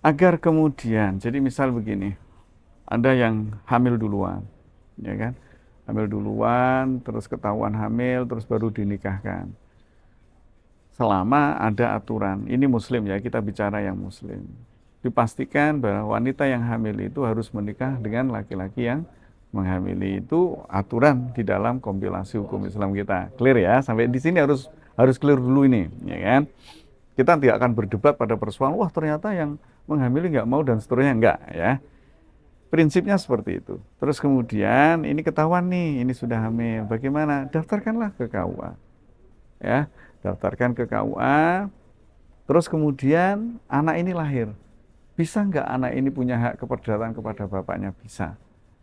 Agar kemudian, jadi misal begini, ada yang hamil duluan, ya kan? Hamil duluan, terus ketahuan hamil, terus baru dinikahkan. Selama ada aturan, ini muslim ya, kita bicara yang muslim. Dipastikan bahwa wanita yang hamil itu harus menikah dengan laki-laki yang menghamili. Itu aturan di dalam kompilasi hukum Islam kita. Clear ya, sampai di sini harus harus clear dulu ini, ya kan? Kita tidak akan berdebat pada persoalan, wah ternyata yang menghamili nggak mau dan seterusnya, enggak ya. Prinsipnya seperti itu. Terus kemudian ini ketahuan nih, ini sudah hamil. Bagaimana? Daftarkanlah ke KUA. Ya, daftarkan ke KUA. Terus kemudian anak ini lahir. Bisa nggak anak ini punya hak keperdatan kepada bapaknya? Bisa.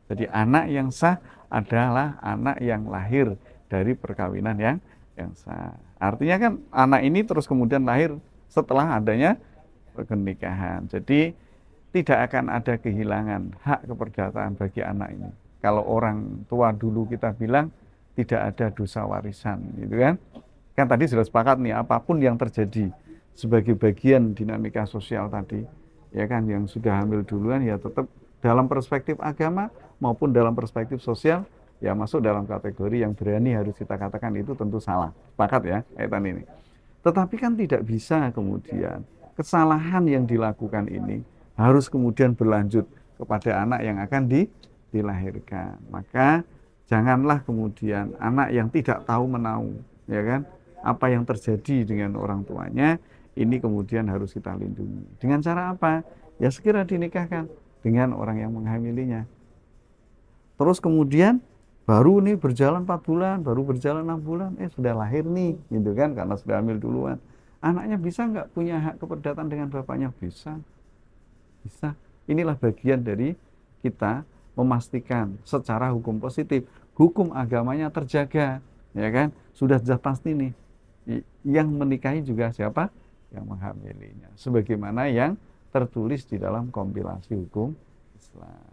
Jadi anak yang sah adalah anak yang lahir dari perkawinan yang sah. Artinya kan anak ini terus kemudian lahir setelah adanya pernikahan. Jadi tidak akan ada kehilangan hak keperdataan bagi anak ini. Kalau orang tua dulu kita bilang tidak ada dosa warisan, gitu kan? Kan tadi sudah sepakat nih, apapun yang terjadi sebagai bagian dinamika sosial tadi, ya kan, yang sudah hamil duluan ya tetap dalam perspektif agama maupun dalam perspektif sosial ya masuk dalam kategori yang berani harus kita katakan itu tentu salah. Sepakat ya kaitan ini. Tetapi kan tidak bisa kemudian kesalahan yang dilakukan ini harus kemudian berlanjut kepada anak yang akan dilahirkan. Maka janganlah kemudian anak yang tidak tahu menahu, ya kan, apa yang terjadi dengan orang tuanya, ini kemudian harus kita lindungi. Dengan cara apa? Ya segera dinikahkan dengan orang yang menghamilinya. Terus kemudian baru nih berjalan 4 bulan, baru berjalan 6 bulan, sudah lahir nih, gitu kan, karena sudah hamil duluan. Anaknya bisa nggak punya hak keperdatan dengan bapaknya? Bisa, bisa. Inilah bagian dari kita memastikan secara hukum positif, hukum agamanya terjaga, ya kan? Sudah jelas pasti nih, yang menikahi juga siapa? Yang menghamilinya. Sebagaimana yang tertulis di dalam kompilasi hukum Islam.